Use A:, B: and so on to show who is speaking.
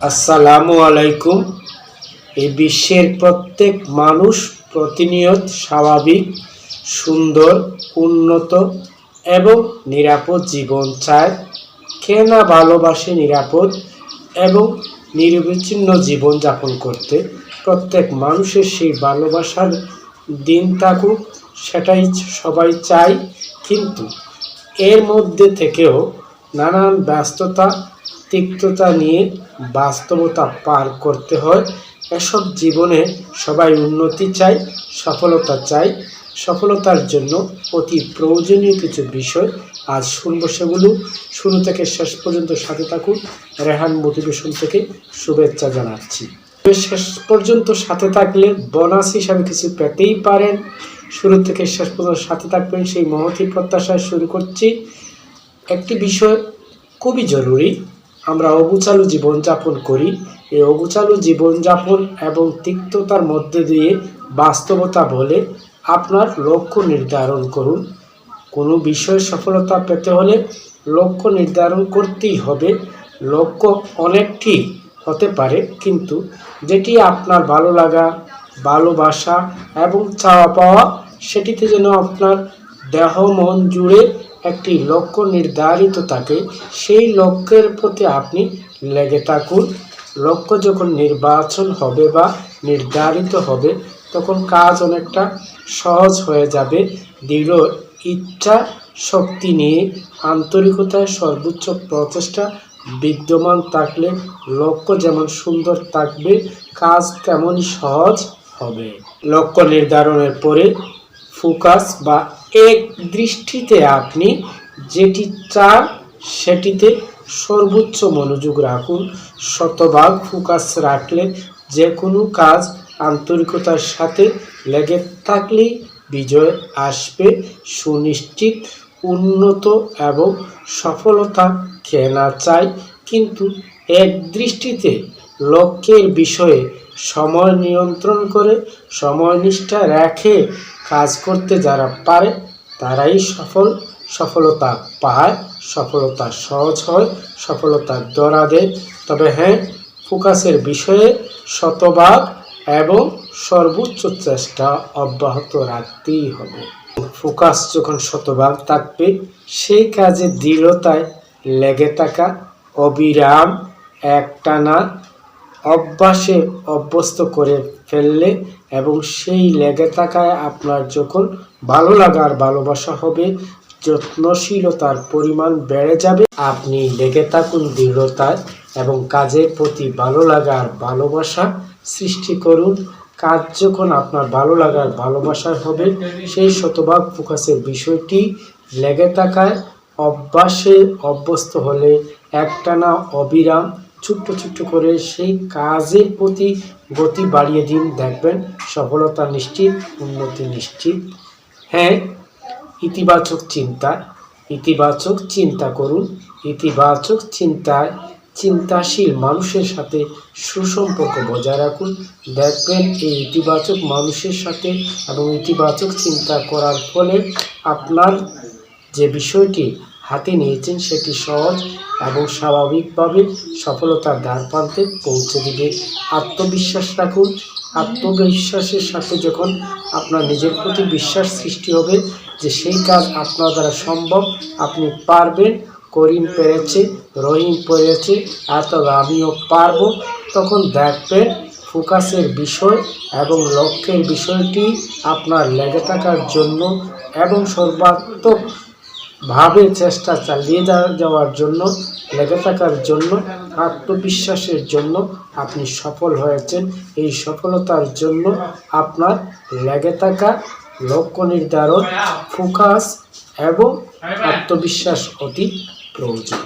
A: আসসালামু আলাইকুম। এই বিশ্বের প্রত্যেক মানুষ প্রতিনিয়ত স্বাভাবিক, সুন্দর, উন্নত এবং নিরাপদ জীবন চায়। কে না ভালোবাসে নিরাপদ এবং নিরবিচ্ছিন্ন জীবন যাপন করতে? প্রত্যেক মানুষের সেই ভালোবাসার দিন থাকুক, সেটাই সবাই চায়। কিন্তু এর মধ্যে থেকেও নানান ব্যস্ততা, তিক্ততা নিয়ে বাস্তবতা পার করতে হয়। এসব জীবনে সবাই উন্নতি চায়, সফলতা চায়। সফলতার জন্য অতি প্রয়োজনীয় কিছু বিষয় আজ শুনবো, সেগুলো শুরু থেকে শেষ পর্যন্ত সাথে থাকুন। রেহান মোটিভেশন থেকে শুভেচ্ছা জানাচ্ছি। শেষ পর্যন্ত সাথে থাকলে বোনাস হিসাবে কিছু পেতেই পারেন। শুরু থেকে শেষ পর্যন্ত সাথে থাকবেন সেই মহতী প্রত্যাশায় শুরু করছি। একটি বিষয় খুবই জরুরি। আমরা অগোছালো জীবনযাপন করি। এই অগোছালো জীবনযাপন এবং তিক্ততার মধ্যে দিয়ে বাস্তবতা বলে আপনার লক্ষ্য নির্ধারণ করুন। কোনো বিষয়ে সফলতা পেতে হলে লক্ষ্য নির্ধারণ করতেই হবে। লক্ষ্য অনেকটি হতে পারে, কিন্তু যেটি আপনার ভালো লাগা, ভালোবাসা এবং চাওয়া পাওয়া, সেটিতে যেন আপনার দেহ মন জুড়ে একটি লক্ষ্য নির্ধারিত থাকে। সেই লক্ষ্যের প্রতি আপনি লেগে থাকুন। লক্ষ্য যখন নির্বাচন হবে বা নির্ধারিত হবে, তখন কাজ অনেকটা সহজ হয়ে যাবে। দৃঢ় ইচ্ছা শক্তি নিয়ে আন্তরিকতায় সর্বোচ্চ প্রচেষ্টা বিদ্যমান থাকলে লক্ষ্য যেমন সুন্দর থাকবে, কাজ তেমনই সহজ হবে। লক্ষ্য নির্ধারণের পরে ফোকাস বা এক দৃষ্টিতে আপনি যেটি চান সেটিতে সর্বোচ্চ মনোযোগ রাখুন। শতভাগ ফোকাস রাখলে যে কোনো কাজ আন্তরিকতার সাথে লেগে থাকলেই বিজয় আসবে সুনিশ্চিত। উন্নত এবং সফলতা কে না চায়, কিন্তু এক দৃষ্টিতে লক্ষ্যের বিষয়ে সময় নিয়ন্ত্রণ করে সময়নিষ্ঠা রেখে কাজ করতে যারা পারে তারাই সফলতা পায়। সফলতা সহজ হয়, সফলতার দরা দেয়। তবে হ্যাঁ, ফোকাসের বিষয়ে শতভাগ এবং সর্বোচ্চ চেষ্টা অব্যাহত রাখতেই হবে। ফোকাস যখন শতভাগ থাকবে, সেই কাজে দৃঢ়তায় লেগে থাকা, অবিরাম একটানা অভ্যাসে অভ্যস্ত করে ফেললে এবং সেই লেগে থাকায় আপনার যখন ভালো লাগার ভালোবাসা হবে, যত্নশীলতার পরিমাণ বেড়ে যাবে। আপনি লেগে থাকুন দৃঢ়তায় এবং কাজের প্রতি ভালো লাগার ভালোবাসা সৃষ্টি করুন। কাজ যখন আপনার ভালো লাগার ভালোবাসার হবে, সেই শতভাগ ফোকাসের বিষয়টি লেগে থাকায় অভ্যাসে অভ্যস্ত হলে একটানা অবিরাম ছোট্ট ছোট্ট করে সেই কাজের প্রতি গতি বাড়িয়ে দিন, দেখবেন সফলতা নিশ্চিত, উন্নতি নিশ্চিত। হ্যাঁ, ইতিবাচক চিন্তা করুন। ইতিবাচক চিন্তাশীল মানুষের সাথে সুসম্পর্ক বজায় রাখুন। দেখবেন এই ইতিবাচক মানুষের সাথে এবং ইতিবাচক চিন্তা করার ফলে আপনার যে বিষয়টি হাতে নিয়েছেন সেটি সহজ এবং স্বাভাবিকভাবে সফলতার দ্বারপ্রান্তে পৌঁছে দিবে। আত্মবিশ্বাস রাখুন। আত্মবিশ্বাসের সাথে যখন আপনার নিজের প্রতি বিশ্বাস সৃষ্টি হবে যে সেই কাজ আপনার দ্বারা সম্ভব, আপনি পারবেন, করিম পেরেছে, রহিম পেরেছে, আর তবে আমিও পারবো, তখন দেখবেন ফোকাসের বিষয় এবং লক্ষ্যের বিষয়টি আপনার লেগে থাকার জন্য এবং সর্বাত্মকভাবে চেষ্টা চালিয়ে যাওয়ার জন্য, লেগে থাকার জন্য, আত্মবিশ্বাসের জন্য আপনি সফল হয়েছেন। এই সফলতার জন্য আপনার লেগে থাকা, লক্ষ্য নির্ধারণ, ফোকাস এবং আত্মবিশ্বাস অতি প্রয়োজন।